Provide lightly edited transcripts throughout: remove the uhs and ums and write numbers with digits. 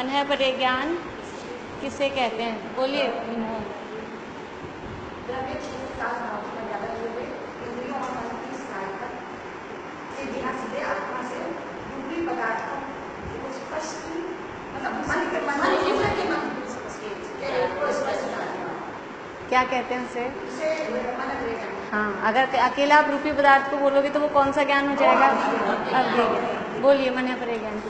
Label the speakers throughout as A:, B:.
A: मन है परे ज्ञान किसे कहते हैं? बोलिए। क्या कहते हैं उसे? हाँ, अगर अकेला आप रूपी पदार्थ को बोलोगे तो वो कौन सा ज्ञान हो जाएगा? अब बोलिए, मन है परे ज्ञान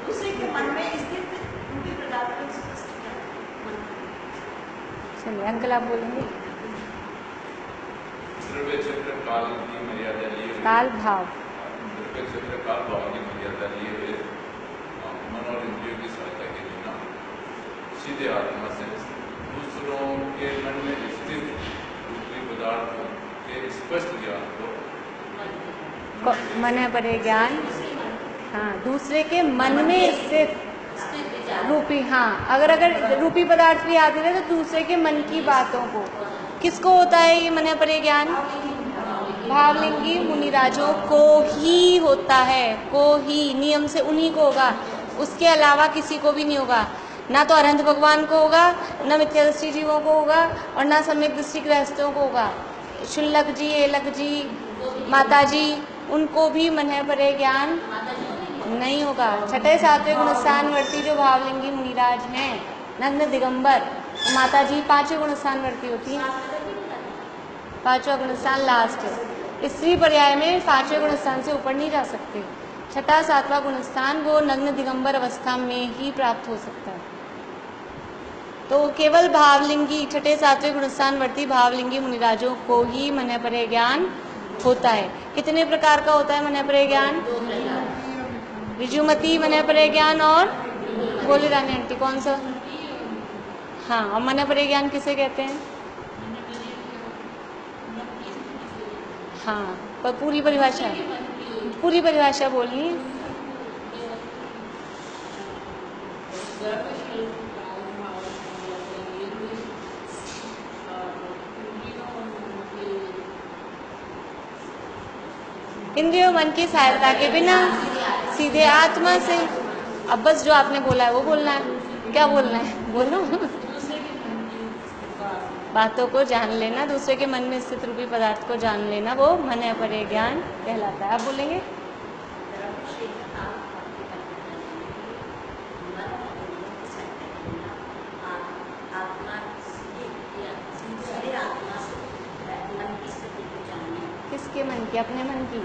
A: किसे कहते हैं? चलिए अंकल आप बोलेंगे। काल भाव
B: काल भाव की मर्यादा लिए हुए मन और इंद्रियों की सहायता के बिना सीधे आत्मा से दूसरों के मन में स्थित रूपी पदार्थ के स्पष्ट ज्ञान को
A: मन है परे ज्ञान। हाँ, दूसरे के मन में स्थित रूपी, हाँ, अगर रूपी पदार्थ भी आते रहे तो दूसरे के मन की बातों को, किसको होता है ये मन है परे ज्ञान? भावलिंगी मुनिराजों को ही होता है, को ही, नियम से उन्हीं को होगा, उसके अलावा किसी को भी नहीं होगा। ना तो अरहंत भगवान को होगा, न मिथ्यादृष्टि जीवों को होगा, और ना सम्यक दृष्टि गृहस्थों को होगा। शुल्लक जी, एलक जी, माता जी, उनको भी मन है परे ज्ञान नहीं होगा। छठे सातवें गुणस्थानवर्ती जो भावलिंगी मुनिराज हैं, नग्न दिगंबर, माता जी पांचवें गुणस्थानवर्ती होती है। पांचवा गुणस्थान लास्ट है। स्त्री पर्याय में पांचवें गुणस्थान से ऊपर नहीं जा सकते। छठा सातवां गुणस्थान वो नग्न दिगंबर अवस्था में ही प्राप्त हो सकता है। तो केवल भावलिंगी छठे सातवें गुणस्थानवर्ती भावलिंगी मुनिराजों को ही मन है परे ज्ञान होता है। कितने प्रकार का होता है मन है परे ज्ञान? ऋजुमती मन है परे ज्ञान, और बोले रानी आंटी कौन सा? हाँ, और मन है परे ज्ञान किसे कहते हैं? हाँ, पर पूरी परिभाषा बोलनी है। इंद्रियों मन की सहायता के बिना सीधे आत्मा से। अब बस जो आपने बोला है वो बोलना है। क्या बोलना है? बोलो। बातों को जान लेना, दूसरे के मन में स्थित रूपी पदार्थ को जान लेना, वो मन है परे ज्ञान कहलाता है। आप बोलेंगे। किसके मन की? अपने मन की।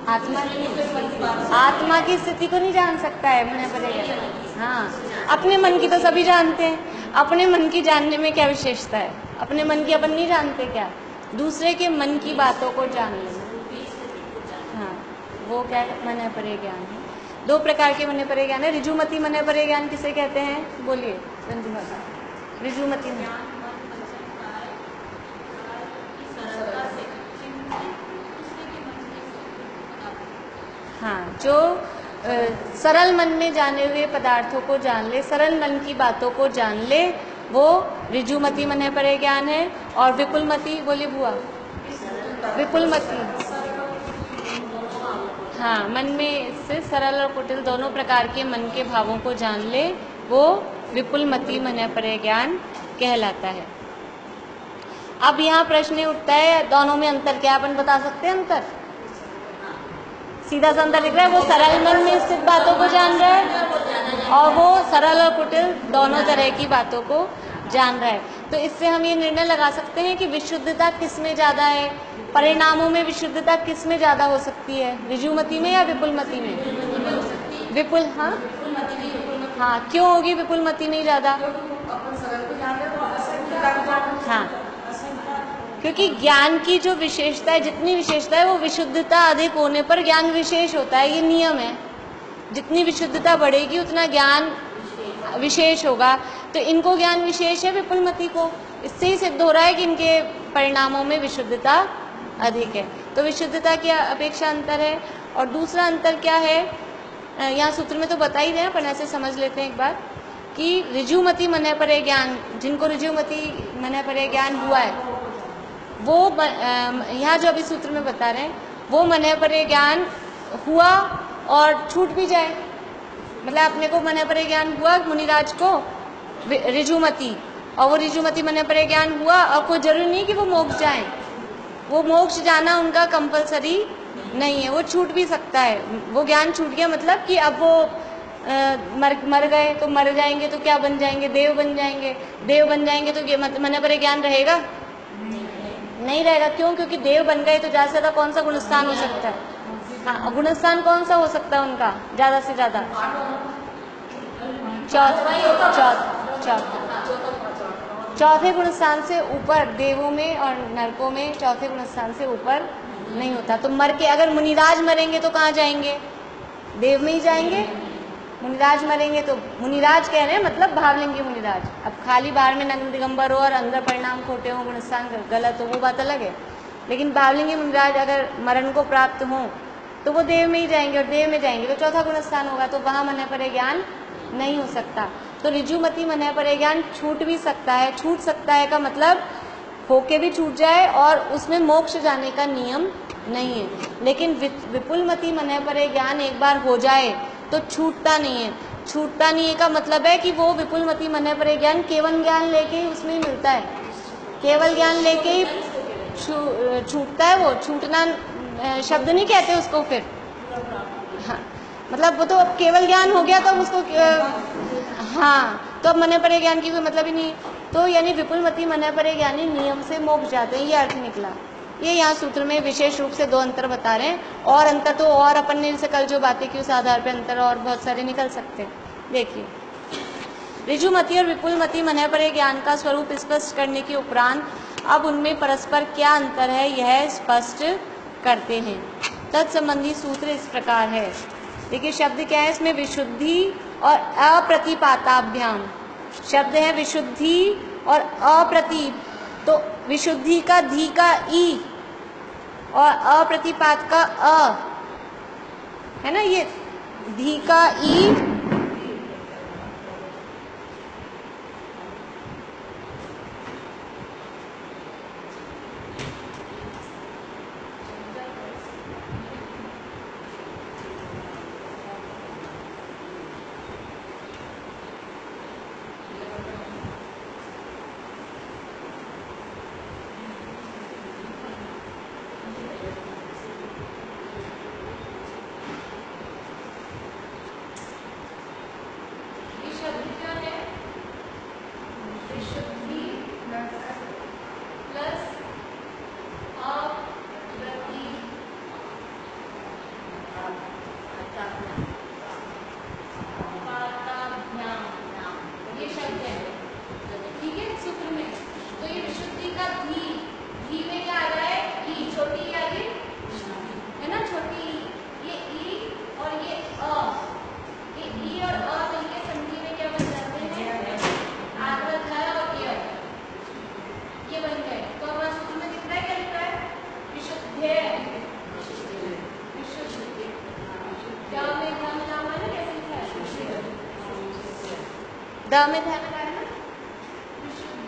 A: आत्मा की स्थिति को नहीं जान सकता है मन है परे ज्ञान। हाँ, अपने मन की तो सभी जानते हैं। अपने मन की जानने में क्या विशेषता है? अपने मन की अपन नहीं जानते क्या? दूसरे के मन की बातों को जान लेना, हाँ, वो क्या मन है परे ज्ञान है। दो प्रकार के मन है परे ज्ञान है। ऋजुमती मन है परे ज्ञान किसे कहते हैं? बोलिए रंजू माता। ऋजुमती में हाँ, जो सरल मन में जाने हुए पदार्थों को जान ले, सरल मन की बातों को जान ले, वो ऋजुमती मन है परे ज्ञान है। और विपुलमती, बोलिए बुआ। विपुलमती, हाँ, मन में से सरल और कुटिल दोनों प्रकार के मन के भावों को जान ले, वो विपुलमती मन है परे ज्ञान कहलाता है। अब यहाँ प्रश्न उठता है, दोनों में अंतर क्या? अपन बता सकते हैं अंतर? सीधा सा अंतर दिख रहा है, वो सरल मन में स्थित बातों को जान रहा है और वो सरल और कुटिल दोनों तरह की बातों को जान रहा है। तो इससे हम ये निर्णय लगा सकते हैं कि विशुद्धता किस में ज्यादा है, परिणामों में विशुद्धता किस में ज्यादा हो सकती है, ऋजुमती में या विपुलमती में? विपुल, हाँ हाँ, क्यों होगी विपुलमती में ज्यादा? हाँ, क्योंकि ज्ञान की जो विशेषता है, जितनी विशेषता है, वो विशुद्धता अधिक होने पर ज्ञान विशेष होता है। ये नियम है। जितनी विशुद्धता बढ़ेगी उतना ज्ञान विशेष होगा। तो इनको ज्ञान विशेष है विपुलमती को। इससे ही सिद्ध हो रहा है कि इनके परिणामों में विशुद्धता अधिक है। तो विशुद्धता की अपेक्षा अंतर है। और दूसरा अंतर क्या है यहाँ सूत्र में तो बता ही रहे हैं, पर ऐसे समझ लेते हैं एक बार कि ऋजुमति मन परे ज्ञान, जिनको ऋजुमति मन परे ज्ञान हुआ है वो यहाँ जो अभी सूत्र में बता रहे हैं वो मन परे ज्ञान हुआ और छूट भी जाए, मतलब अपने को मन परे ज्ञान हुआ मुनिराज को ऋजुमति, और वो ऋजुमति मन परे ज्ञान हुआ और कोई जरूरी नहीं कि वो मोक्ष जाए, वो मोक्ष जाना उनका कंपलसरी नहीं है, वो छूट भी सकता है। वो ज्ञान छूट गया मतलब कि अब वो मर गए तो मर जाएंगे तो क्या बन जाएंगे, देव बन जाएंगे, देव बन जाएंगे तो मन परे ज्ञान रहेगा नहीं रहेगा। क्यों? क्योंकि देव बन गए तो ज़्यादा से ज़्यादा कौन सा गुणस्थान हो सकता है? हाँ, गुणस्थान कौन सा हो सकता है उनका ज़्यादा से ज़्यादा? चौथे गुणस्थान से ऊपर देवों में और नरकों में चौथे गुणस्थान से ऊपर नहीं होता। तो मर के अगर मुनिराज मरेंगे तो कहाँ जाएंगे? देव में ही जाएंगे। मुनिराज मरेंगे तो मुनिराज कह रहे हैं मतलब भावलिंगी मुनिराज। अब खाली बाहर में नग्न दिगंबर हो और अंदर परिणाम खोटे हो, गुणस्थान गलत हो, वो बात अलग है, लेकिन भावलिंगी मुनिराज अगर मरण को प्राप्त हो तो वो देव में ही जाएंगे, और देव में जाएंगे तो चौथा गुणस्थान होगा, तो वहाँ मन परे ज्ञान नहीं हो सकता। तो ऋजुमति मन परे ज्ञान छूट भी सकता है। छूट सकता है का मतलब होके भी छूट जाए और उसमें मोक्ष जाने का नियम नहीं है। लेकिन विपुलमति मन परे ज्ञान एक बार हो जाए तो छूटता नहीं है। छूटता नहीं है का मतलब है कि वो विपुलमति मन परे ज्ञान केवल ज्ञान लेके ही उसमें ही मिलता है, केवल ज्ञान लेके ही छूटता है। वो छूटना शब्द नहीं कहते उसको फिर, हाँ मतलब वो तो अब केवल ज्ञान हो गया तो उसको हाँ, तो अब मन परे ज्ञान की कोई मतलब ही नहीं। तो यानी विपुलमति मन परे ज्ञानी नियम से मोक्ष जाते हैं, ये अर्थ निकला। ये यहाँ सूत्र में विशेष रूप से 2 अंतर बता रहे हैं, और अंतर तो और अपन ने से कल जो बातें की उस आधार पर अंतर और बहुत सारे निकल सकते हैं। देखिए, ऋजुमति और विपुलमति मन परे ज्ञान का स्वरूप स्पष्ट करने के उपरांत अब उनमें परस्पर क्या अंतर है यह स्पष्ट करते हैं। तत्संबंधी सूत्र इस प्रकार है। देखिए शब्द क्या है इसमें? विशुद्धि और अप्रतिपाताभ्याम। शब्द है विशुद्धि और अप्रति, तो विशुद्धि का धी का ई और अप्रतिपात का अ है ना, ये धी का ई में ध्यान लगाया ना, विशुद्ध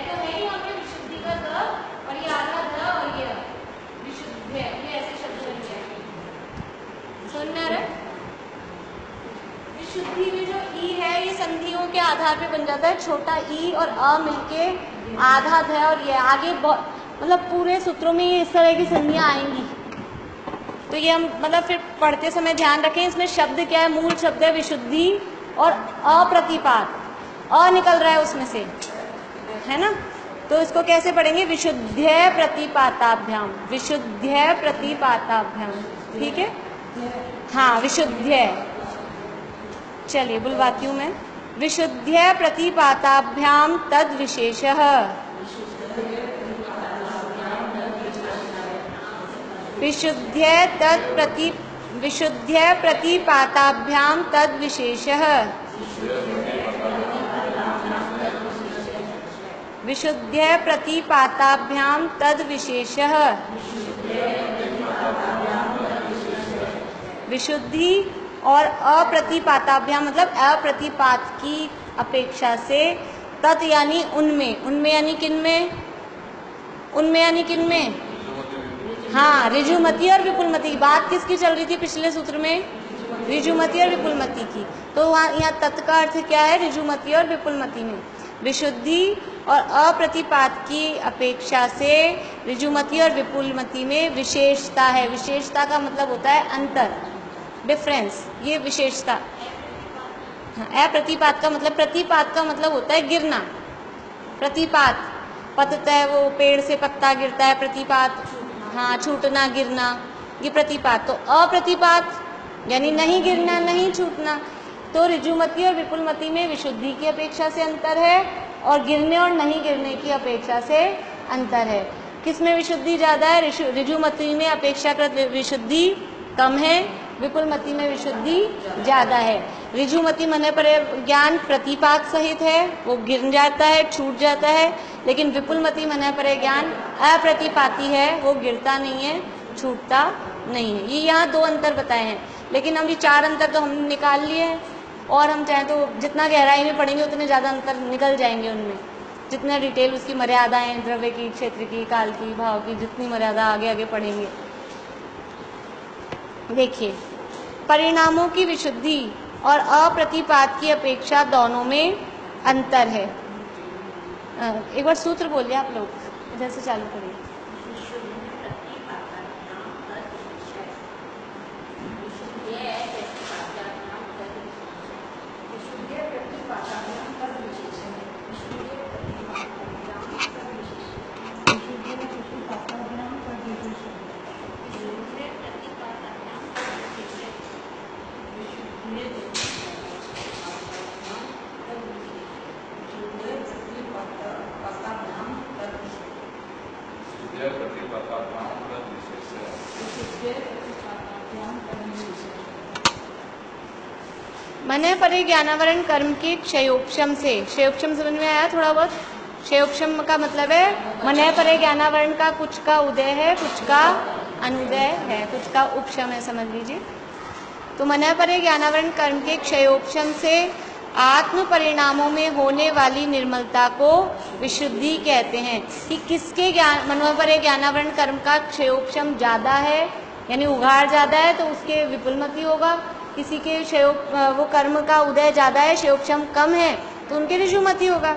A: तो है ही हमने विशुद्धि का द और ये आधा द और ये विशुद्ध है, ये ऐसे शब्द बन जाएंगे। सुनना रहा, विशुद्धि में जो ई है ये संधियों के आधार पे बन जाता है। छोटा ई और अ मिलके आधा ध, और ये आगे मतलब पूरे सूत्रों में ये इस तरह की संधियां आएंगी। तो ये हम मतलब फिर पढ़ते समय ध्यान रखें, इसमें शब्द क्या है? मूल शब्द है विशुद्धि और अप्रतिपात, अ निकल रहा है उसमें से, है ना। तो इसको कैसे पढ़ेंगे? विशुद्ध्य प्रतिपाताभ्याम, विशुद्ध्य प्रतिपाताभ्याम, ठीक है। हाँ, विशुद्ध्य, चलिए बुलवाती हूँ मैं। विशुद्ध्य प्रतिपाताभ्याम तद विशेषः, विशुद्ध्य प्रतिपाताभ्याम तद विशेषः, विशुद्ध्य प्रतिपाताभ्याम तद विशेषः, विशुद्धि और अप्रतिपाताभ्याम मतलब अप्रतिपात की अपेक्षा से तत् यानी उनमें, उनमें यानी किनमें, उनमें यानी किनमें, हाँ ऋजुमती और विपुलमती की बात किसकी चल रही थी पिछले सूत्र में, ऋजुमती और विपुलमती की। तो वहाँ यहाँ तत् का अर्थ क्या है, ऋजुमती और विपुलमती में विशुद्धि और अप्रतिपात की अपेक्षा से ऋजुमती और विपुलमती में विशेषता है। विशेषता का मतलब होता है अंतर, डिफरेंस, ये विशेषता। हाँ, अप्रतिपात का मतलब, प्रतिपात का मतलब होता है गिरना, प्रतिपात पततः वो पेड़ से पत्ता गिरता है, प्रतिपात हाँ छूटना गिरना, ये प्रतिपात। तो अप्रतिपात यानी नहीं गिरना नहीं छूटना। तो ऋजुमती और विपुलमती में विशुद्धि की अपेक्षा से अंतर है और गिरने और नहीं गिरने की अपेक्षा से अंतर है। किसमें विशुद्धि ज़्यादा है, ऋजुमती में अपेक्षाकृत विशुद्धि कम है, विपुलमती में विशुद्धि ज़्यादा है। ऋजुमती मन पर ज्ञान प्रतिपात सहित है, वो गिर जाता है छूट जाता है, लेकिन विपुलमती मन पर ज्ञान अप्रतिपाती है, वो गिरता नहीं है छूटता नहीं है। ये यहाँ दो अंतर बताए हैं, लेकिन हम ये चार अंतर तो हमने निकाल लिए हैं और हम चाहें तो जितना गहराई में पढ़ेंगे उतने ज़्यादा अंतर निकल जाएंगे उनमें, जितना डिटेल उसकी मर्यादाएं, द्रव्य की, क्षेत्र की, काल की, भाव की, जितनी मर्यादा आगे आगे पढ़ेंगे। देखिए, परिणामों की विशुद्धि और अप्रतिपात की अपेक्षा दोनों में अंतर है। एक बार सूत्र बोलिए आप लोग, इधर से चालू करिए। मन परे ज्ञानावरण कर्म के क्षयोपशम से, क्षयोपशम समझ में आया थोड़ा बहुत? क्षयोपशम का मतलब है मन परे ज्ञानावरण का कुछ का उदय है, कुछ का अनुदय है, कुछ का उपशम है, समझ लीजिए। तो मन परे ज्ञानावरण कर्म के क्षयोपशम से आत्म परिणामों में होने वाली निर्मलता को विशुद्धि कहते हैं। कि किसके ज्ञान, मन परे ज्ञानावरण कर्म का क्षयोपशम ज़्यादा है यानी उघाड़ ज़्यादा है तो उसके विपुलमती होगा, किसी के वो कर्म का उदय ज़्यादा है, क्षयोपशम कम है तो उनके ऋजुमती होगा।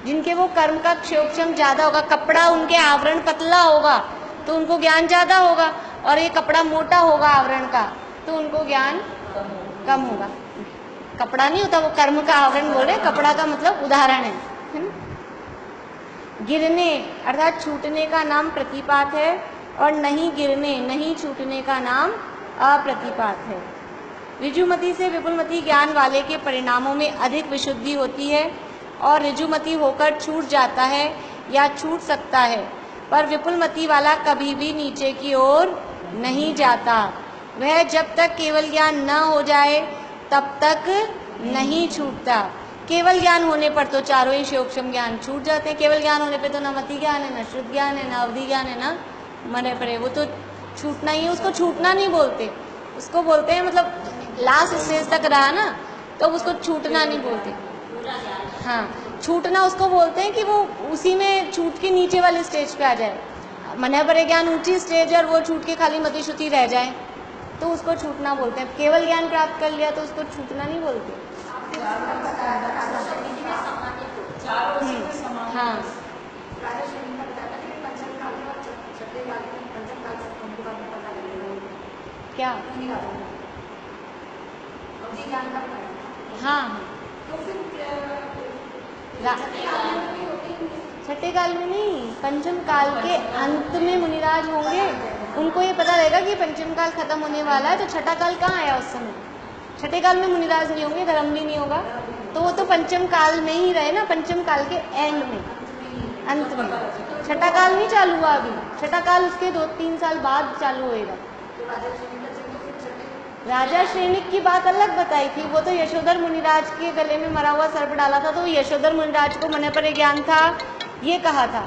A: जिनके वो कर्म का क्षयोपशम ज़्यादा होगा, कपड़ा उनके आवरण पतला होगा तो उनको ज्ञान ज़्यादा होगा, और ये कपड़ा मोटा होगा आवरण का तो उनको ज्ञान कम होगा। कपड़ा नहीं होता, वो कर्म का आवरण बोल रहे, कपड़ा का मतलब उदाहरण है ना। गिरने अर्थात छूटने का नाम प्रतिपात है और नहीं गिरने नहीं छूटने का नाम अप्रतिपात है। ऋजुमती से विपुलमती ज्ञान वाले के परिणामों में अधिक विशुद्धि होती है और ऋजुमती होकर छूट जाता है या छूट सकता है, पर विपुलमती वाला कभी भी नीचे की ओर नहीं जाता। वह जब तक केवल ज्ञान न हो जाए तब तक नहीं छूटता। केवल ज्ञान होने पर तो चारों ही क्षयोपशम ज्ञान छूट जाते हैं। केवल ज्ञान होने पे तो न मति ज्ञान है, न शुद्ध ज्ञान है, न अवधि ज्ञान है, न मरे परे, वो तो छूटना ही है। उसको छूटना नहीं बोलते, उसको बोलते हैं मतलब लास्ट स्टेज तक रहा ना तो उसको छूटना नहीं बोलते। हाँ, छूटना उसको बोलते हैं कि वो उसी में छूट के नीचे वाले स्टेज पे आ जाए। मन परे ज्ञान ऊंची स्टेज और वो छूट के खाली मति श्रुति रह जाए तो उसको छूटना बोलते हैं। केवल ज्ञान प्राप्त कर लिया तो उसको छूटना नहीं बोलते। हाँ, क्या? हाँ, छठे काल में नहीं, पंचम काल के अंत में मुनिराज होंगे, उनको ये पता रहेगा कि पंचम काल खत्म होने वाला है, तो छठा काल कहाँ आया उस समय? छठे काल में मुनिराज नहीं होंगे, धर्म भी नहीं होगा, तो वो तो पंचम काल में ही रहे ना, पंचम काल के एंड में, अंत में। छठा काल नहीं चालू हुआ अभी, छठा काल उसके 2-3 साल बाद चालू होएगा। राजा श्रेणिक की बात अलग बताई थी, वो तो यशोधर मुनिराज के गले में मरा हुआ सर्प डाला था तो यशोधर मुनिराज को मन पर ज्ञान था ये कहा था,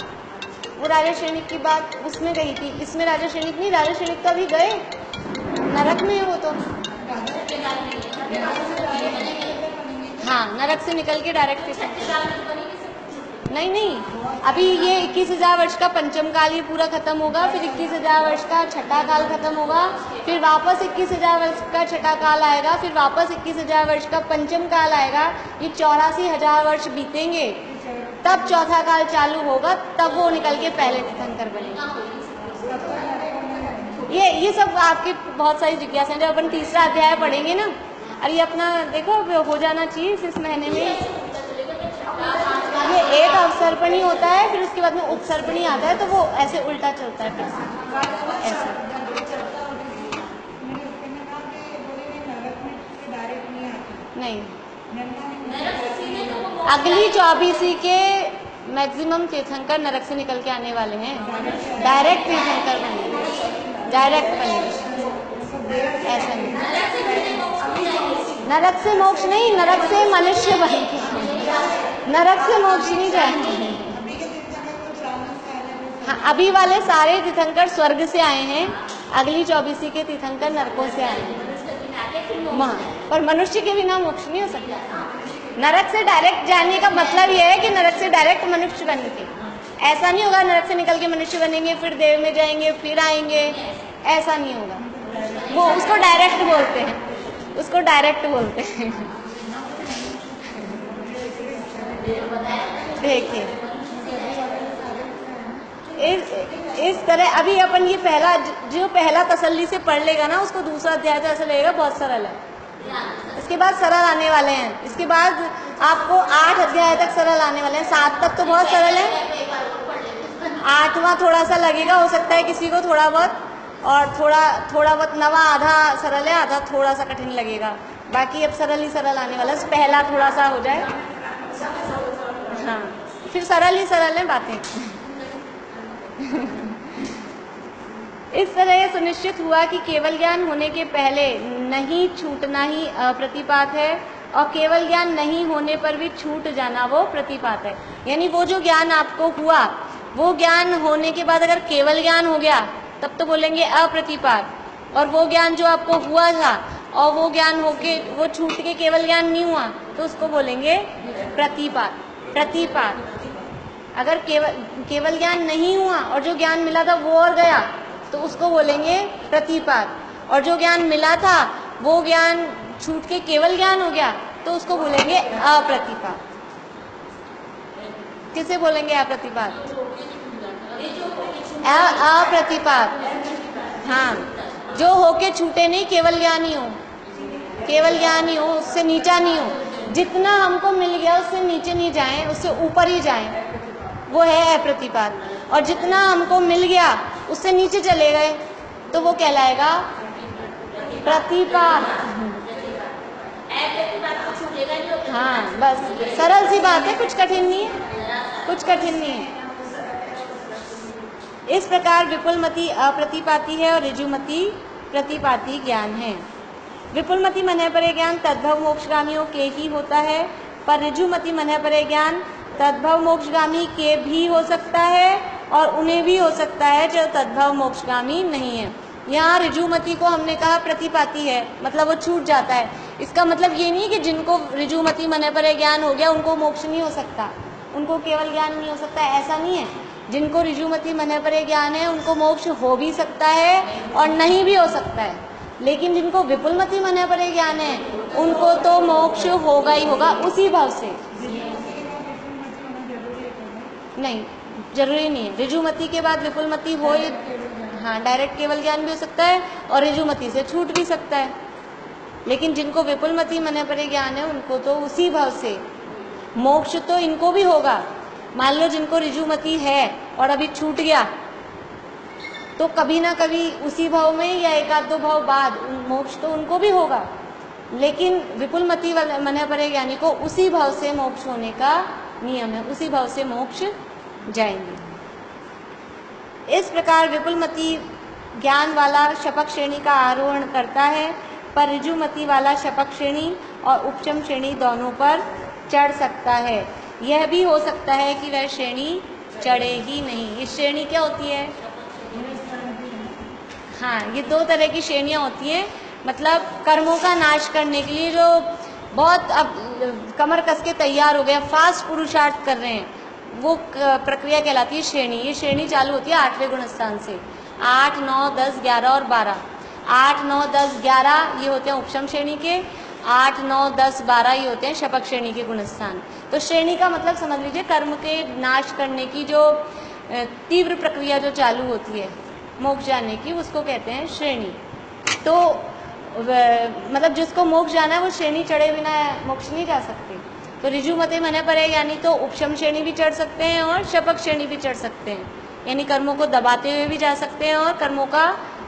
A: वो राजा श्रेणिक की बात उसमें कही थी। इसमें राजा श्रेणिक नहीं, राजा श्रेणिक तो अभी गए, नरक में है वो तो। हाँ, नरक से निकल के डायरेक्ट नहीं, अभी ये 21,000 वर्ष का पंचम काल ये पूरा खत्म होगा, फिर 21,000 वर्ष का छठा काल खत्म होगा, फिर वापस 21,000 वर्ष का छठा काल आएगा, फिर वापस 21,000 वर्ष का पंचम काल आएगा। ये 84,000 वर्ष बीतेंगे, तब चौथा काल चालू होगा, तब वो निकल के पहले तीर्थंकर बनेगा। ये सब आपकी बहुत सारी जिज्ञासा है। जब अपन तीसरा अध्याय पढ़ेंगे ना, और ये अपना देखो हो जाना चाहिए इस महीने में। ये एक अवसर्पणी होता है, फिर उसके बाद में उपसर्पणी आता है, तो वो ऐसे उल्टा चलता है, फिर से ऐसे। नहीं, अगली 24 के मैक्सिमम तीर्थंकर नरक से निकल के आने वाले हैं, डायरेक्ट तीर्थंकर बनेंगे, डायरेक्ट बनेंगे, ऐसा नहीं। नरक से मोक्ष नहीं, नरक से मनुष्य बनेंगे, नरक से मोक्ष नहीं जाएंगे। हाँ, अभी वाले सारे तीर्थंकर स्वर्ग से आए हैं, अगली 24 के तीर्थंकर नरकों से आए हैं वहाँ, पर मनुष्य के बिना मोक्ष नहीं हो सकता। नरक से डायरेक्ट जाने का मतलब यह है कि नरक से डायरेक्ट मनुष्य बनेंगे, ऐसा नहीं होगा नरक से निकल के मनुष्य बनेंगे फिर देव में जाएंगे फिर आएंगे, ऐसा नहीं होगा। वो उसको डायरेक्ट बोलते हैं, उसको डायरेक्ट बोलते हैं। देखिए इस तरह अभी अपन ये पहला जो पहला तसल्ली से पढ़ लेगा ना, उसको दूसरा अध्याय तो ऐसा लगेगा बहुत सरल है। इसके बाद सरल आने वाले हैं, इसके बाद आपको 8 अध्याय तक सरल आने वाले हैं। 7 तक तो बहुत सरल है, 8वां थोड़ा सा लगेगा, हो सकता है किसी को थोड़ा बहुत, और थोड़ा बहुत 9वां आधा सरल है, आधा थोड़ा सा कठिन लगेगा। बाकी अब सरल ही सरल आने वाला है, पहला थोड़ा सा हो जाए, हाँ फिर सरल ही सरल है बातें। इस तरह यह सुनिश्चित हुआ कि केवल ज्ञान होने के पहले नहीं छूटना ही अप्रतिपात है, और केवल ज्ञान नहीं होने पर भी छूट जाना वो प्रतिपात है। यानी वो जो ज्ञान आपको हुआ, वो ज्ञान होने के बाद अगर केवल ज्ञान हो गया तब तो बोलेंगे अप्रतिपात, और वो ज्ञान जो आपको हुआ था और वो ज्ञान होके वो छूट के केवल ज्ञान नहीं हुआ तो उसको बोलेंगे प्रतिपात। प्रतिपात अगर केवल ज्ञान नहीं हुआ और जो ज्ञान मिला था वो और गया तो उसको बोलेंगे प्रतिपात, और जो ज्ञान मिला था वो ज्ञान छूट के केवल ज्ञान हो गया तो उसको बोलेंगे अप्रतिपात। किसे बोलेंगे अप्रतिपात? अप्रतिपात, हाँ जो होके छूटे नहीं, केवल ज्ञान ही हो, केवल ज्ञान ही हो, उससे नीचा नहीं हो। जितना हमको मिल गया उससे नीचे नहीं जाएं, उससे ऊपर ही जाएं, वो है अप्रतिपात। और जितना हमको मिल गया उससे नीचे चले गए तो वो कहलाएगा प्रतिपात। हाँ बस सरल सी बात है, कुछ कठिन नहीं है, कुछ कठिन नहीं है। इस प्रकार विपुलमति अप्रतिपाती है और ऋजुमति प्रतिपाती ज्ञान है। विपुलमति मन परे ज्ञान तद्भव मोक्षगामियों के ही होता है, पर ऋजुमति मन परे ज्ञान तद्भव मोक्षगामी के भी हो सकता है और उन्हें भी हो सकता है जो तद्भव मोक्षगामी नहीं है। यहाँ ऋजुमति को हमने कहा प्रतिपाती है, मतलब वो छूट जाता है। इसका मतलब ये नहीं कि जिनको ऋजुमति मन परे ज्ञान हो गया उनको मोक्ष नहीं हो सकता, उनको केवल ज्ञान नहीं हो सकता, ऐसा नहीं है। जिनको ऋजुमति मन परे ज्ञान है उनको मोक्ष हो भी सकता है और नहीं भी हो सकता है, लेकिन जिनको विपुलमति मन परे ज्ञान है उनको तो मोक्ष होगा ही होगा उसी भाव से। नहीं जरूरी नहीं है, ऋजुमति के बाद विपुलमति हो, हाँ डायरेक्ट केवल ज्ञान भी हो सकता है और ऋजुमति से छूट भी सकता है, लेकिन जिनको विपुलमति मन परे ज्ञान है उनको तो उसी भाव से मोक्ष तो इनको भी होगा। मान लो जिनको ऋजुमति है और अभी छूट गया तो कभी ना कभी उसी भाव में या एक आध दो भाव बाद मोक्ष तो उनको भी होगा, लेकिन विपुलमति मन परे ज्ञानी को उसी भाव से मोक्ष होने का नियम है, उसी भाव से मोक्ष जाएंगे। इस प्रकार विपुलमति ज्ञान वाला शपक श्रेणी का आरोहण करता है, पर ऋजुमति वाला शपक श्रेणी और उपशम श्रेणी दोनों पर चढ़ सकता है। यह भी हो सकता है कि वह श्रेणी चढ़े ही नहीं। इस श्रेणी क्या होती है? हाँ, ये दो तरह की श्रेणियाँ होती हैं, मतलब कर्मों का नाश करने के लिए जो बहुत अब कमर कस के तैयार हो गया, फास्ट पुरुषार्थ कर रहे हैं, वो प्रक्रिया कहलाती है श्रेणी। ये श्रेणी चालू होती है 8वें गुणस्थान से। 8, 9, 10, 11 और 12। 8, 9, 10, 11 ये होते हैं उपशम श्रेणी के। 8, 9, 10, 12 ये होते हैं शपक श्रेणी के गुणस्थान। तो श्रेणी का मतलब समझ लीजिए कर्म के नाश करने की जो तीव्र प्रक्रिया जो चालू होती है मोक्ष जाने की, उसको कहते हैं श्रेणी। तो मतलब जिसको मोक्ष जाना है वो श्रेणी चढ़े बिना मोक्ष नहीं जा सकते। तो ऋजु मते मने परे यानी तो उपशम श्रेणी भी चढ़ सकते हैं और शपक श्रेणी भी चढ़ सकते हैं, यानी कर्मों को दबाते हुए भी जा सकते हैं और कर्मों का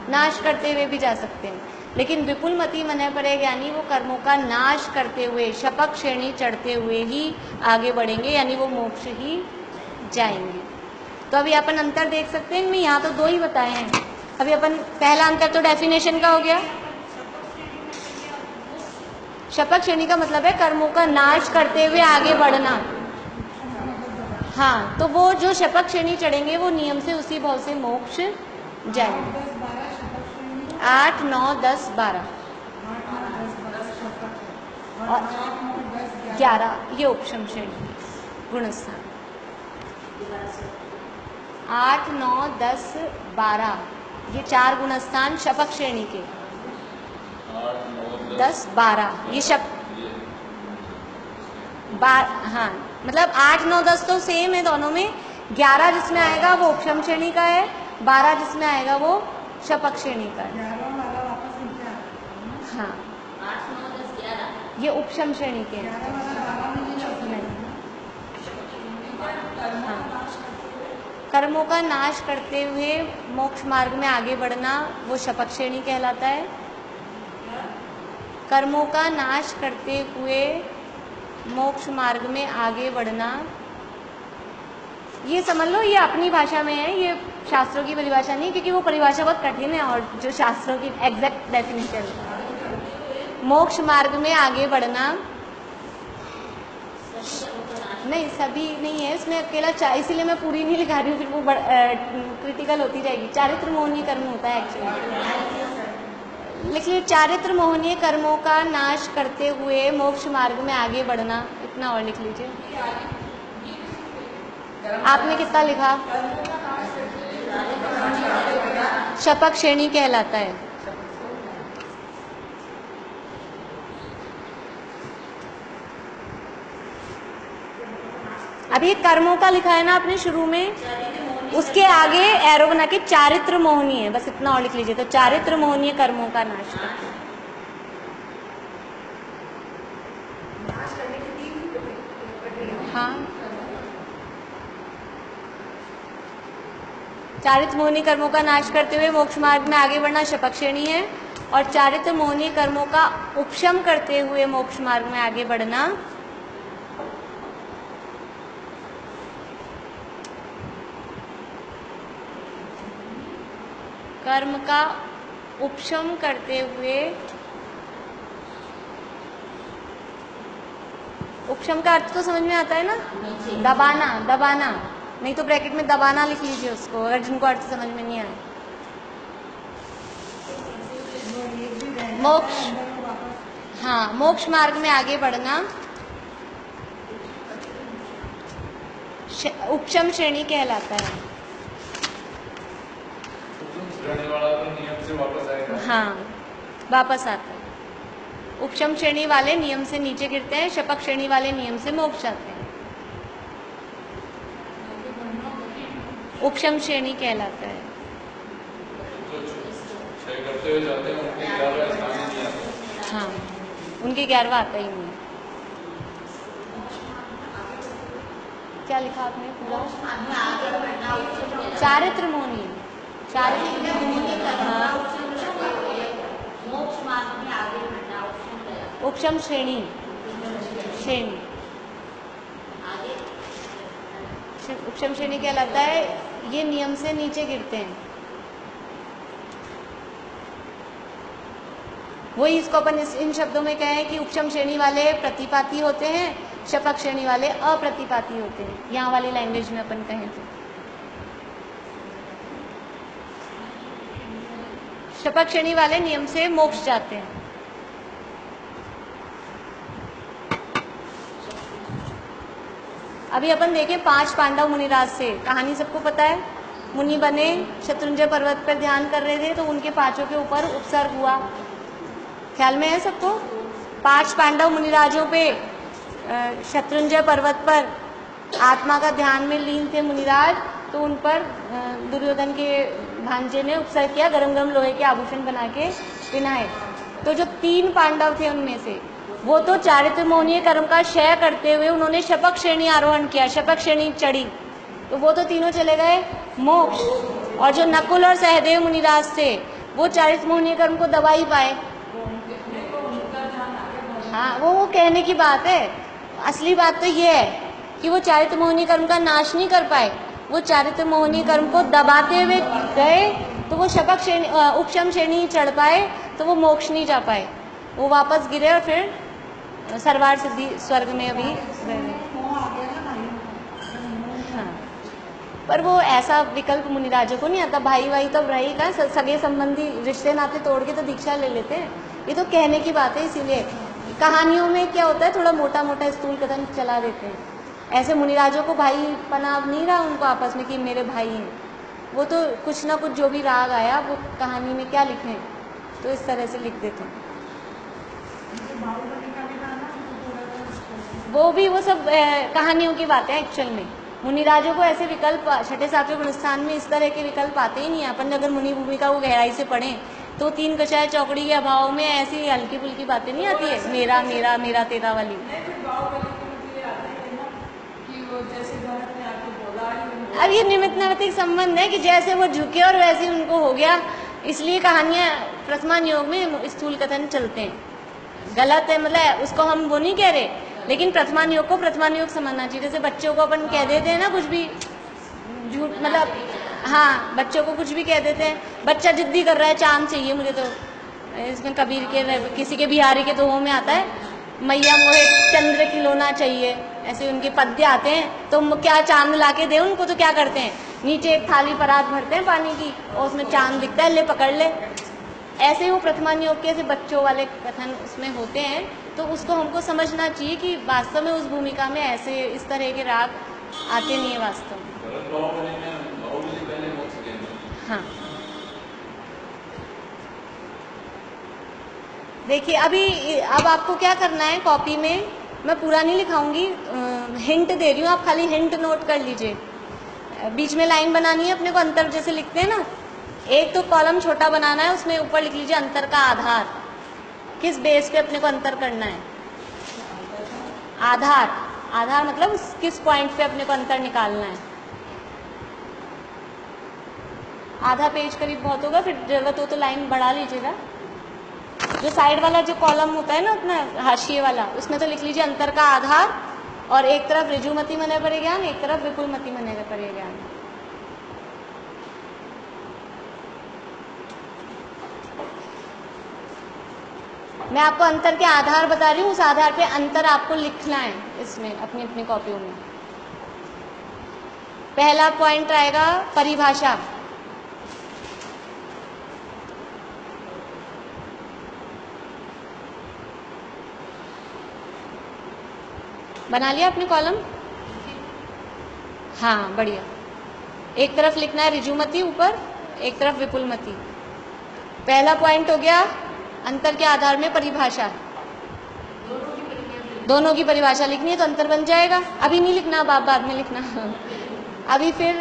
A: नाश करते हुए भी जा सकते हैं। लेकिन विपुल मति मने परे यानी वो कर्मों का नाश करते हुए शपक श्रेणी चढ़ते हुए ही आगे बढ़ेंगे, यानी वो मोक्ष ही जाएंगे। तो अभी अपन अंतर देख सकते हैं इनमें, यहाँ तो दो ही बताए हैं। अभी अपन पहला अंतर तो डेफिनेशन का हो गया। शपक श्रेणी का मतलब है कर्मों का नाश करते हुए आगे बढ़ना। हाँ, तो वो जो शपक श्रेणी चढ़ेंगे वो नियम से उसी भाव से मोक्ष जाएंगे। 8, 9, 10, 12 और 11 ये उपशम श्रेणी गुणस्थान। 8, 9, 10, 12 ये 4 गुणस्थान शपक श्रेणी के। 10, 12 ये हाँ, मतलब 8, 9, 10 तो सेम है दोनों में। 11 जिसमें आएगा वो उपशम श्रेणी का है, 12 जिसमें आएगा वो शपक श्रेणी का है। हाँ, 8, 9, 10, 11 ये उपशम श्रेणी के हैं। हाँ, कर्मों का नाश करते हुए मोक्ष मार्ग में आगे बढ़ना वो शपक श्रेणी कहलाता है। कर्मों का नाश करते हुए मोक्ष मार्ग में आगे बढ़ना, ये समझ लो ये अपनी भाषा में है, ये शास्त्रों की परिभाषा नहीं, क्योंकि वो परिभाषा बहुत कठिन है और जो शास्त्रों की एग्जैक्ट डेफिनेशन। मोक्ष मार्ग में आगे बढ़ना नहीं, सभी नहीं है इसमें, अकेला इसीलिए मैं पूरी नहीं लिखा रही हूँ, फिर वो क्रिटिकल होती जाएगी। चारित्र मोहनीय कर्म होता है एक्चुअली, लेकिन चारित्र मोहनीय कर्मों का नाश करते हुए मोक्ष मार्ग में आगे बढ़ना, इतना और लिख लीजिए। आपने कितना लिखा? शपक श्रेणी कहलाता है। अभी कर्मों का लिखा है ना आपने शुरू में, उसके आगे एरो बना के चारित्र मोहनीय, बस इतना और लिख लीजिए। तो चारित्र मोहनीय कर्मों का नाश करते हाँ, चारित्र मोहनीय कर्मों का नाश करते हुए मोक्ष मार्ग में आगे बढ़ना शपक श्रेणी है, और चारित्र मोहनीय कर्मों का उपशम करते हुए मोक्ष मार्ग में आगे बढ़ना कर्म का उपशम करते हुए, उपशम का अर्थ तो समझ में आता है ना, दबाना, दबाना, नहीं तो ब्रैकेट में दबाना लिख लीजिए उसको, अगर जिनको अर्थ समझ में नहीं आए। मोक्ष, हाँ, मोक्ष मार्ग में आगे बढ़ना उपशम श्रेणी कहलाता है।
B: वाला तो नियम से वापस आएगा।
A: हाँ, वापस आता है। उपशम श्रेणी वाले नियम से नीचे गिरते हैं, शपक श्रेणी वाले नियम से मोक्ष जाते हैं। उपशम श्रेणी कहलाता है।
B: करते हुए जाते हैं, उनके 11वां स्थान ही नहीं आता।
A: हाँ, उनके 11वां आता ही नहीं। क्या लिखा आपने पूरा? चारित्र मोहनीय, चारित्र उपशम श्रेणी, श्रेणी उपशम श्रेणी कहलाता है। ये नियम से नीचे गिरते हैं, वही इसको अपन इन शब्दों में कहें कि उपशम श्रेणी वाले प्रतिपाती होते हैं, शपक श्रेणी वाले अप्रतिपाती होते हैं, यहाँ वाली लैंग्वेज में अपन कहें तो। शपक श्रेणी वाले नियम से मोक्ष जाते हैं। अभी अपन देखें 5 पांडव मुनिराज से, कहानी सबको पता है। मुनि बने, शत्रुंजय पर्वत पर ध्यान कर रहे थे तो उनके 5 के ऊपर उपसर्ग हुआ, ख्याल में है सबको। 5 पांडव मुनिराजों पे शत्रुंजय पर्वत पर आत्मा का ध्यान में लीन थे मुनिराज, तो उन पर दुर्योधन के भांजे ने उपसर्ग किया, गरम गरम लोहे के आभूषण बना के पहनाए। तो जो 3 पांडव थे उनमें से वो तो चारित्र मोहनीय कर्म का क्षय करते हुए उन्होंने शपक श्रेणी आरोहण किया, शपक श्रेणी चढ़ी, तो वो तो तीनों चले गए मोक्ष। और जो नकुल और सहदेव मुनिराज थे वो चारित्र मोहनीय कर्म को दबा ही पाए। हाँ, वो कहने की बात है, असली बात तो ये है कि वो चारित्र मोहनीय कर्म का नाश नहीं कर पाए, वो चारित्र मोहनीय कर्म को दबाते हुए गए, तो वो शपक श्रेणी उपशम श्रेणी चढ़ पाए, तो वो मोक्ष नहीं जा पाए, वो वापस गिरे और फिर सर्वार सिद्धि स्वर्ग में अभी रहे। हाँ, पर वो ऐसा विकल्प मुनिराजों को नहीं आता। भाई भाई तो रही का, सगे संबंधी रिश्ते नाते तोड़ के तो दीक्षा ले लेते हैं, ये तो कहने की बात है। इसीलिए कहानियों में क्या होता है, थोड़ा मोटा मोटा स्थूल कथन चला देते हैं। ऐसे मुनिराजों को भाई पना नहीं रहा उनको आपस में कि मेरे भाई हैं, वो तो कुछ ना कुछ जो भी राग आया वो कहानी में क्या लिखें, तो इस तरह से लिख देते हैं। वो सब कहानियों की बात है। एक्चुअल में मुनिराजों को ऐसे विकल्प छठे सातवें गुणस्थान में इस तरह के विकल्प आते ही नहीं है। अपन अगर मुनि भूमिका को गहराई से पढ़ें तो 3 कषाय चौकड़ी के अभाव में ऐसी हल्की फुल्की बातें नहीं आती है, मेरा मेरा मेरा तेरा वाली। अब ये निमित्त नैमित्तिक संबंध है कि जैसे वो झुके और वैसे उनको हो गया, इसलिए कहानियां प्रथमान योग में स्थूल कथन चलते हैं। गलत है, मतलब उसको हम वो नहीं कह रहे, लेकिन प्रथमान योग को प्रथमान योग समझना चाहिए। जैसे बच्चों को अपन कह देते हैं ना कुछ भी झूठ, मतलब हाँ, बच्चों को कुछ भी कह देते हैं। बच्चा जिद्दी कर रहा है चांद चाहिए मुझे, तो इसमें कबीर के किसी के बिहारी के दोहों में आता है, मैया मोहे चंद्र खिलौना चाहिए, ऐसे उनके पद्य आते हैं। तो क्या चांद ला के दे उनको, तो क्या करते हैं, नीचे एक थाली परात भरते हैं पानी की और उसमें चांद दिखता है, ले पकड़ ले। ऐसे वो प्रथमान योग के ऐसे बच्चों वाले कथन उसमें होते हैं, तो उसको हमको समझना चाहिए कि वास्तव में उस भूमिका में ऐसे इस तरह के राग आते नहीं है वास्तव में। हाँ, देखिए अब आपको क्या करना है, कॉपी में मैं पूरा नहीं लिखाऊंगी, हिंट दे रही हूँ, आप खाली हिंट नोट कर लीजिए। बीच में लाइन बनानी है अपने को, अंतर जैसे लिखते हैं ना, एक तो कॉलम छोटा बनाना है, उसमें ऊपर लिख लीजिए अंतर का आधार, किस बेस पे अपने को अंतर करना है। आधार मतलब किस पॉइंट पे अपने को अंतर निकालना है। आधा पेज करीब बहुत होगा, फिर जरूरत हो तो लाइन बढ़ा लीजिएगा। जो साइड वाला जो कॉलम होता है ना अपना हाशिए वाला, उसमें तो लिख लीजिए अंतर का आधार, और एक तरफ ऋजुमति मने परे ज्ञान, एक तरफ विपुलमति मने परे ज्ञान। मैं आपको अंतर के आधार बता रही हूँ, उस आधार पे अंतर आपको लिखना है इसमें अपनी अपनी कॉपियों में। पहला पॉइंट आएगा परिभाषा। बना लिया आपने कॉलम? हाँ, बढ़िया। एक तरफ लिखना है ऋजुमति ऊपर, एक तरफ विपुलमति। पहला पॉइंट हो गया अंतर के आधार में परिभाषा, दोनों की परिभाषा लिखनी है तो अंतर बन जाएगा। अभी नहीं लिखना, बाद में लिखना। अभी फिर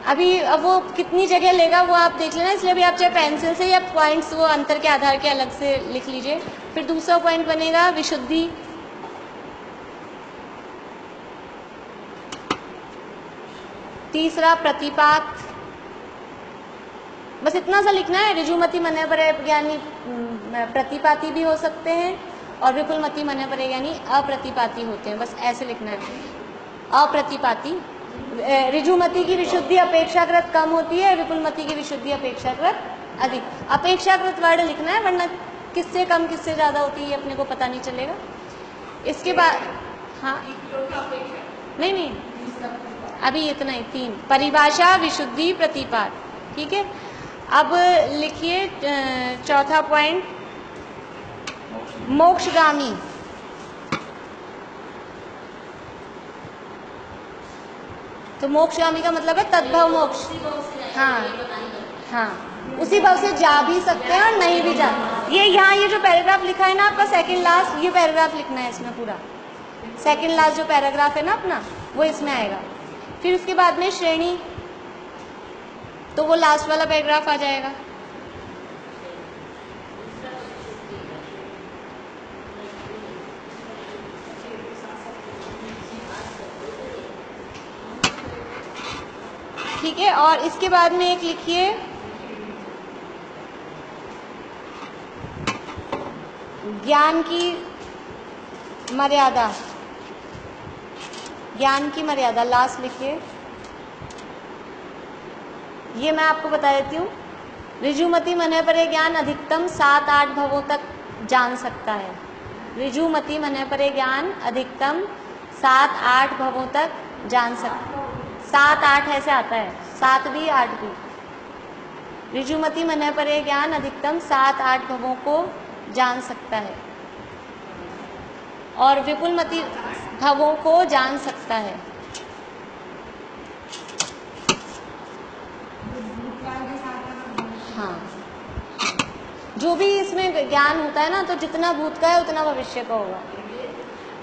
A: अब वो कितनी जगह लेगा वो आप देख लेना, इसलिए अभी आप चाहे पेंसिल से या पॉइंट्स वो अंतर के आधार के अलग से लिख लीजिए। फिर दूसरा पॉइंट बनेगा विशुद्धि, तीसरा प्रतिपात। बस इतना सा लिखना है, ऋजुमति मने परे ज्ञानी प्रतिपाती भी हो सकते हैं और विपुलमति मने परे ज्ञानी अप्रतिपाती होते हैं, बस ऐसे लिखना है। अप्रतिपाती, ऋजुमति की विशुद्धि अपेक्षाकृत कम होती है, विपुलमति की विशुद्धि अपेक्षाकृत अधिक। अपेक्षाकृत वर्ड लिखना है, वरना किससे कम किससे ज्यादा होती है अपने को पता नहीं चलेगा। इसके बाद हाँ, नहीं, अभी इतना ही 3, परिभाषा, विशुद्धि, प्रतिपात, ठीक है। अब लिखिए चौथा पॉइंट, मोक्षगामी। तो मोक्षगामी का मतलब है तद्भव मोक्ष। हाँ हाँ, उसी भाव से जा भी सकते हैं और नहीं भी जा। ये यहाँ ये जो पैराग्राफ लिखा है ना आपका सेकंड लास्ट, ये पैराग्राफ लिखना है इसमें पूरा। सेकंड लास्ट जो पैराग्राफ है ना अपना, वो इसमें आएगा। फिर उसके बाद में श्रेणी, तो वो लास्ट वाला पैराग्राफ आ जाएगा। ठीक है, और इसके बाद में एक लिखिए ज्ञान की मर्यादा। ज्ञान की मर्यादा लास्ट लिखिए। ये मैं आपको बता देती हूँ। ऋजुमति मन परे ज्ञान अधिकतम 7-8 भवों तक जान सकता है। ऋजुमति मन परे ज्ञान अधिकतम 7-8 भवों तक जान सकता है। 7-8 ऐसे आता है, 7 भी 8 भी। ऋजुमति मन परे ज्ञान अधिकतम 7-8 भवों को जान सकता है और विपुलमति भवों को जान सकता है। हाँ, जो भी इसमें ज्ञान होता है ना, तो जितना भूत का है उतना भविष्य का होगा।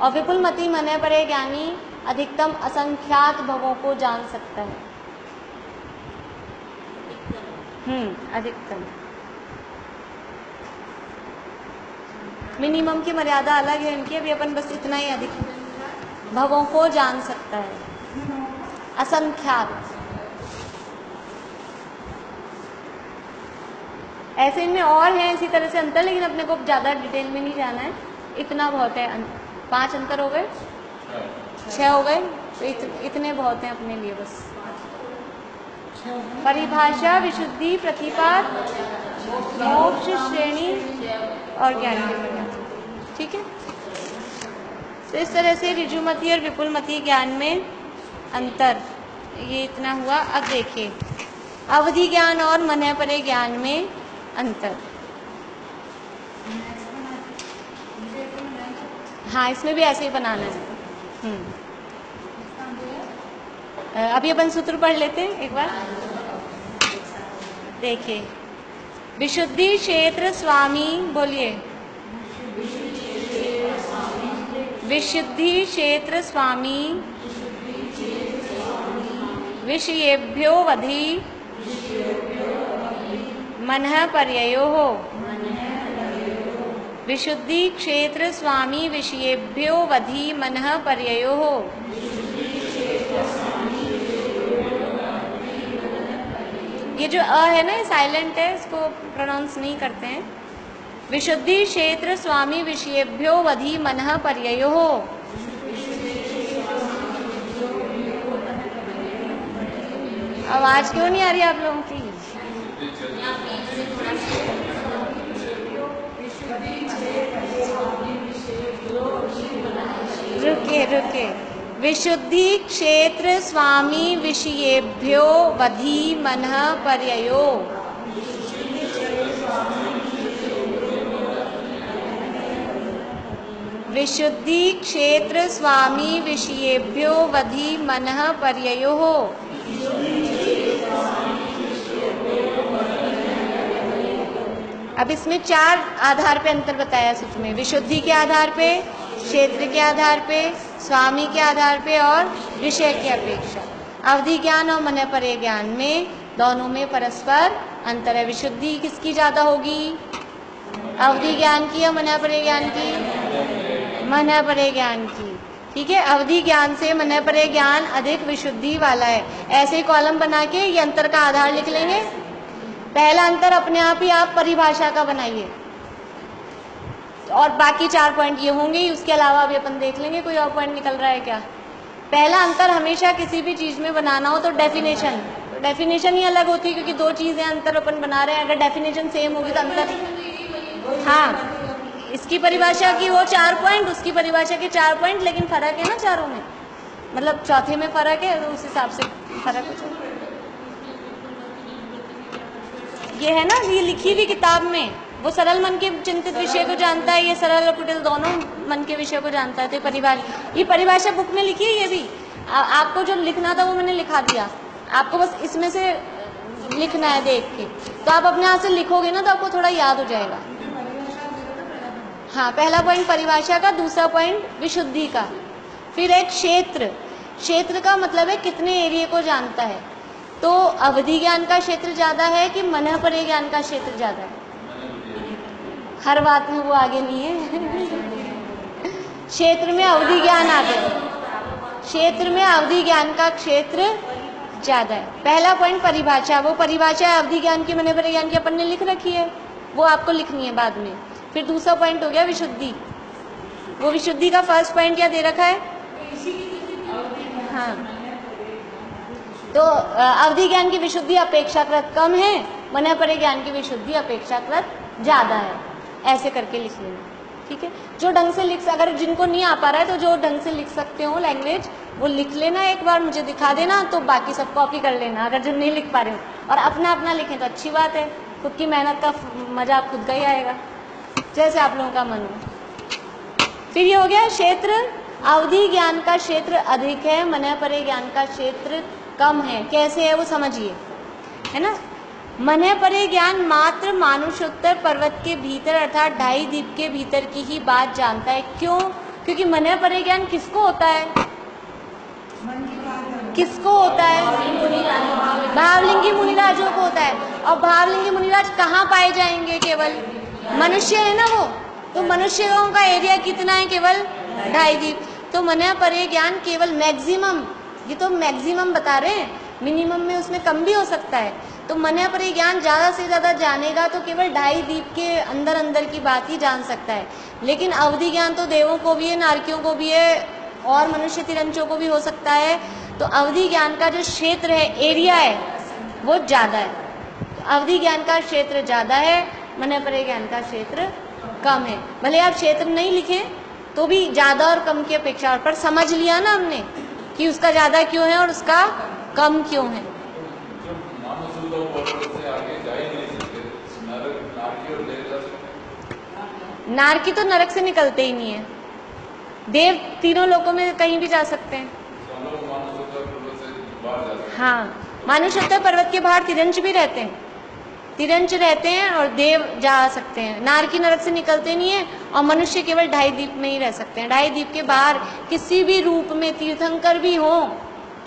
A: और विपुलमति मन परे ज्ञानी अधिकतम असंख्यात भवों को जान सकता है। अधिकतम। मिनिमम की मर्यादा अलग है इनकी, अभी अपन बस इतना ही अधिक भवों को जान सकता है, असंख्यात। ऐसे इनमें और हैं इसी तरह से अंतर, लेकिन अपने को ज़्यादा डिटेल में नहीं जाना है, इतना बहुत है। 5 अंतर हो गए, 6 हो गए, तो इतने बहुत हैं अपने लिए बस। परिभाषा, विशुद्धि, प्रतिपाद, मोक्ष, श्रेणी और ज्ञान की मर्यादा। ठीक है, तो इस तरह से ऋजुमति और विपुलमति ज्ञान में अंतर, ये इतना हुआ। अब देखिए अवधि ज्ञान और मन परे ज्ञान में अंतर। हाँ, इसमें भी ऐसे ही बनाना है। अभी अपन सूत्र पढ़ लेते हैं एक बार। देखिए, विशुद्धि क्षेत्र स्वामी, बोलिए। विशुद्धि क्षेत्र स्वामी विषयेभ्यो वधि मनः पर्ययोः। विशुद्धि क्षेत्र स्वामी विषयेभ्यो वधि मनः पर्ययोः। ये जो अ है ना, ये साइलेंट है, इसको प्रोनाउंस नहीं करते हैं। विशुद्धि क्षेत्र स्वामी विषयेभ्यो वधि मनः पर्ययोः। आवाज क्यों नहीं आ रही आप लोगों की? रुके। विशुद्धि क्षेत्र स्वामी विषयेभ्यो वधि मनः पर्ययोः। विशुद्धि क्षेत्र स्वामी विषयेभ्यो वधि मनः पर्ययोः। अब इसमें 4 आधार पे अंतर बताया सूत्र में। विशुद्धि के आधार पे, क्षेत्र के आधार पे, स्वामी के आधार पे और विषय की अपेक्षा। अवधि ज्ञान और मन परे ज्ञान में दोनों में परस्पर अंतर है। विशुद्धि किसकी ज़्यादा होगी? अवधि ज्ञान की या मन परे ज्ञान की? मन परे ज्ञान की। ठीक है, अवधि ज्ञान से मन परे ज्ञान अधिक विशुद्धि वाला है। ऐसे ही कॉलम बना के ये अंतर का आधार लिख लेंगे। पहला अंतर अपने आप ही आप परिभाषा का बनाइए और बाकी 4 पॉइंट ये होंगे। उसके अलावा भी अपन देख लेंगे कोई और पॉइंट निकल रहा है क्या। पहला अंतर हमेशा किसी भी चीज़ में बनाना हो तो डेफिनेशन ही अलग होती है, क्योंकि 2 चीज़ें अंतर अपन बना रहे हैं। अगर डेफिनेशन सेम होगी तो अंतर, हाँ, इसकी परिभाषा की वो 4 पॉइंट, उसकी परिभाषा के 4 पॉइंट, लेकिन फ़र्क है ना चारों में, मतलब चौथे में फ़र्क है, तो उस हिसाब से फ़र्क हो जाएगा। ये है ना, ये लिखी हुई किताब में, वो सरल मन के चिंतित विषय को जानता है, ये सरल और कुटिल दोनों मन के विषय को जानता है। तो ये परिभाषा बुक में लिखी है। ये भी आपको जो लिखना था वो मैंने लिखा दिया, आपको बस इसमें से लिखना है देख के। तो आप अपने हाथ से लिखोगे ना तो आपको थोड़ा याद हो जाएगा। हाँ, पहला पॉइंट परिभाषा का, दूसरा पॉइंट विशुद्धि का। फिर एक क्षेत्र, क्षेत्र का मतलब है कितने एरिया को जानता है। तो अवधि ज्ञान का क्षेत्र ज्यादा है कि मन परे ज्ञान का क्षेत्र ज्यादा है? हर बात में वो आगे नहीं है। क्षेत्र में अवधि ज्ञान आगे, क्षेत्र में अवधि ज्ञान का क्षेत्र ज्यादा है। पहला पॉइंट परिभाषा, वो परिभाषा अवधि ज्ञान की, मन परे ज्ञान की अपन ने लिख रखी है, वो आपको लिखनी है बाद में। फिर दूसरा पॉइंट हो गया विशुद्धि। वो विशुद्धि का फर्स्ट पॉइंट क्या दे रखा है? हाँ, तो अवधि ज्ञान की विशुद्धि अपेक्षाकृत कम है, मन परे ज्ञान की विशुद्धि अपेक्षाकृत ज्यादा है। ऐसे करके लिख लेना, ठीक है। जो ढंग से लिख, अगर जिनको नहीं आ पा रहा है तो जो ढंग से लिख सकते हो लैंग्वेज, वो लिख लेना, एक बार मुझे दिखा देना, तो बाकी सब कॉपी कर लेना अगर जो नहीं लिख पा रहे हो। और अपना अपना लिखें तो अच्छी बात है, खुद की मेहनत का मजा खुद का ही आएगा, जैसे आप लोगों का मन हो। फिर ये हो गया क्षेत्र, अवधि ज्ञान का क्षेत्र अधिक है, मन परे ज्ञान का क्षेत्र कम है। कैसे है वो समझिए, है ना। मन परे ज्ञान मात्र मानुषोत्तर पर्वत के भीतर अर्थात 2.5 द्वीप के भीतर की ही बात जानता है। क्यों? क्योंकि मन परे ज्ञान किसको होता है? किसको होता है? भावलिंगी मुनिराजों को होता है। और भावलिंगी मुनिराज कहाँ पाए जाएंगे? केवल मनुष्य है ना वो, तो मनुष्यों का एरिया कितना है? केवल 2.5 द्वीप। तो मन परे ज्ञान केवल मैक्सिमम, ये तो मैक्सिमम बता रहे हैं, मिनिमम में उसमें कम भी हो सकता है। तो मन परे ज्ञान ज्यादा से ज्यादा जानेगा तो केवल 2.5 द्वीप के अंदर अंदर की बात ही जान सकता है। लेकिन अवधि ज्ञान तो देवों को भी है, नारकियों को भी है, और मनुष्य तिरंचों को भी हो सकता है। तो अवधि ज्ञान का जो क्षेत्र है, एरिया है, वो ज्यादा है। तो अवधि ज्ञान का क्षेत्र ज्यादा है, मन परे ज्ञान का क्षेत्र कम है। भले आप क्षेत्र नहीं लिखें तो भी ज्यादा और कम की अपेक्षा, पर समझ लिया ना हमने कि उसका ज्यादा क्यों है और उसका कम क्यों है। नारकी तो नरक से निकलते ही नहीं है, देव तीनों लोकों में कहीं भी जा सकते हैं। हाँ, मानुषोत्तर पर्वत के बाहर तिरंच भी रहते हैं, तिरंच रहते हैं और देव जा सकते हैं। नारकी नरक से निकलते नहीं है, और मनुष्य केवल 2.5 द्वीप में ही रह सकते हैं। 2.5 द्वीप के बाहर किसी भी रूप में तीर्थंकर भी हो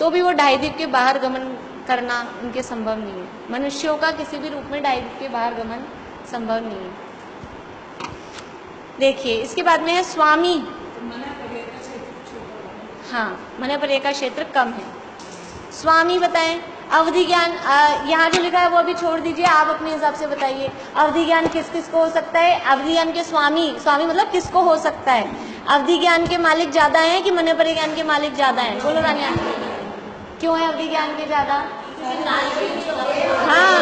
A: तो भी वो 2.5 द्वीप के बाहर गमन करना उनके संभव नहीं है। मनुष्यों का किसी भी रूप में 2.5 द्वीप के बाहर गमन संभव नहीं है। देखिए, इसके बाद में है स्वामी। हाँ, मन परे का क्षेत्र कम है। स्वामी बताएं, अवधि ज्ञान यहाँ जो लिखा है वो अभी छोड़ दीजिए, आप अपने हिसाब से बताइए अवधि ज्ञान किस किस को हो सकता है। अवधि ज्ञान के स्वामी, स्वामी मतलब किसको हो सकता है? अवधि ज्ञान के मालिक ज्यादा हैं कि मन परे ज्ञान के मालिक ज्यादा हैं? बोलो रानिया, क्यों है अवधि ज्ञान के ज्यादा? हाँ,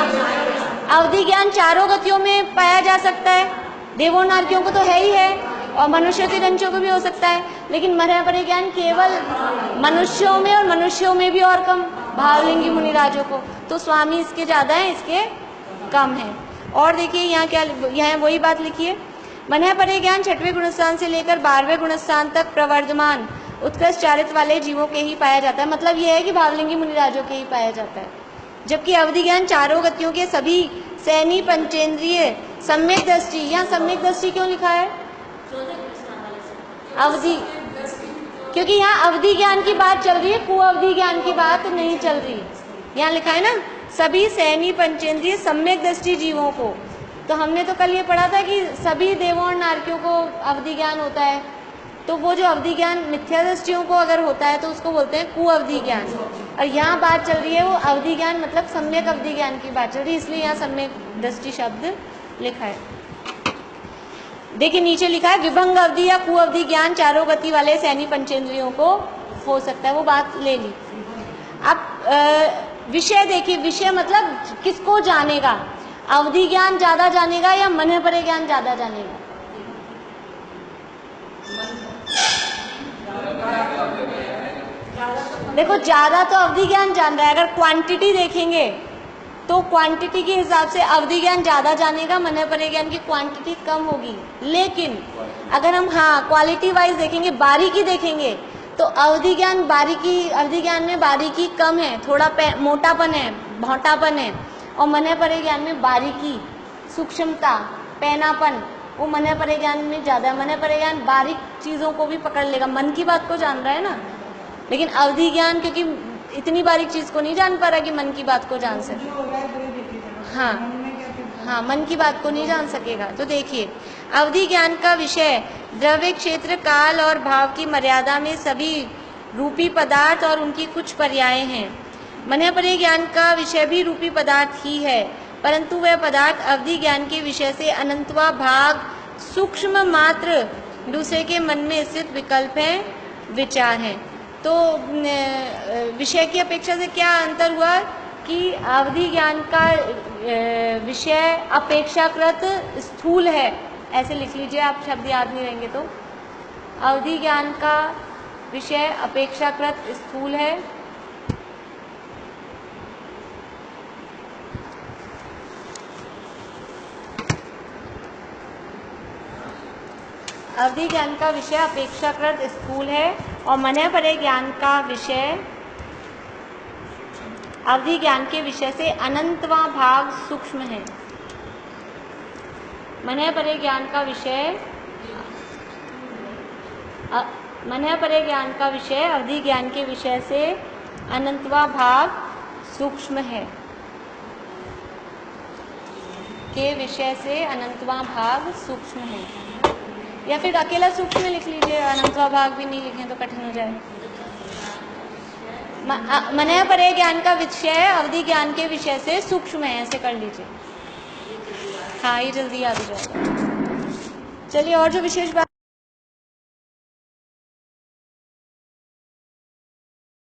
A: अवधि ज्ञान चारों गतियों में पाया जा सकता है, देवों नारकियों को तो है ही है, और मनुष्य तिरंचों को भी हो सकता है। लेकिन मन परे ज्ञान केवल मनुष्यों में, और मनुष्यों में भी और कम भावलिंगी मुनिराजों को। तो स्वामी इसके ज्यादा है, इसके कम है। और देखिए यहाँ क्या, यहाँ वही बात लिखी है, मन परे ज्ञान 6वें गुणस्थान से लेकर 12वें गुणस्थान तक प्रवर्धमान उत्कृष्ट चारित्र वाले जीवों के ही पाया जाता है। मतलब यह है कि भावलिंगी मुनिराजों के ही पाया जाता है। जबकि अवधि ज्ञान चारों गतियों के सभी सैनी पंचेंद्रिय सम्यक दृष्टि, यहाँ सम्यक दृष्टि क्यों लिखा है? अवधि, क्योंकि यहाँ अवधि ज्ञान की बात चल रही है, कुअवधि ज्ञान की बात नहीं चल रही। यहाँ लिखा है ना सभी सैनी पंचेंद्रिय सम्यक दृष्टि जीवों को। तो हमने तो कल ये पढ़ा था कि सभी देवों और नारकियों को अवधि ज्ञान होता है। तो वो जो अवधि ज्ञान मिथ्या दृष्टियों को अगर होता है तो उसको बोलते हैं कुअवधि ज्ञान। और यहाँ बात चल रही है वो अवधि ज्ञान मतलब सम्यक अवधि ज्ञान की बात चल रही है, इसलिए यहाँ सम्यक दृष्टि शब्द लिखा है। देखिए नीचे लिखा है विभंग अवधि या कुअवधि ज्ञान चारों गति वाले सैनी पंचेंद्रियों को हो सकता है, वो बात ले ली। अब विषय देखिए, विषय मतलब किसको जानेगा? अवधि ज्ञान ज्यादा जानेगा या मन परे ज्ञान ज्यादा जानेगा? देखो ज्यादा तो अवधि ज्ञान जान रहा है। अगर क्वांटिटी देखेंगे तो क्वांटिटी के हिसाब से अवधि ज्ञान ज़्यादा जानेगा, मन परे ज्ञान की क्वांटिटी कम होगी। लेकिन अगर हम क्वालिटी वाइज देखेंगे, बारीकी देखेंगे, तो अवधि ज्ञान में बारीकी कम है, थोड़ा मोटापन है, भौटापन है, और मन परे ज्ञान में बारीकी, सूक्ष्मता, पैनापन वो मन परे ज्ञान में ज़्यादा है। मन परे ज्ञान बारीक चीज़ों को भी पकड़ लेगा, मन की बात को जान रहा है ना, लेकिन अवधि ज्ञान क्योंकि इतनी बारीक चीज़ को नहीं जान पा रहा कि मन की बात को जान सके। हाँ, मन की बात को नहीं जान सकेगा। तो देखिए, अवधि ज्ञान का विषय द्रव्य, क्षेत्र, काल और भाव की मर्यादा में सभी रूपी पदार्थ और उनकी कुछ पर्याय हैं। मन परे ज्ञान का विषय भी रूपी पदार्थ ही है, परंतु वह पदार्थ अवधि ज्ञान के विषय से अनंतवा भाग सूक्ष्म मात्र दूसरे के मन में स्थित विकल्प है, विचार है। तो विषय की अपेक्षा से क्या अंतर हुआ कि अवधि ज्ञान का विषय अपेक्षाकृत स्थूल है, ऐसे लिख लीजिए, आप शब्द याद नहीं रहेंगे तो। अवधि ज्ञान का विषय अपेक्षाकृत स्थूल है, अवधि ज्ञान का विषय अपेक्षाकृत स्थूल है, और मन परे ज्ञान का विषय अवधि ज्ञान के विषय से अनंतवा भाग सूक्ष्म है। मन परे ज्ञान का विषय अवधि ज्ञान के विषय से अनंतवा भाग सूक्ष्म है, के विषय से अनंतवा भाग सूक्ष्म है, या फिर अकेला सूक्ष्म में लिख लीजिए, अनंतवा भाग भी नहीं लिखें तो कठिन हो जाए। मन परे ज्ञान का विषय अवधि ज्ञान के विषय से सूक्ष्म है, ऐसे कर लीजिए। हाँ, ये जल्दी याद हो जाएगा। चलिए, और जो विशेष बात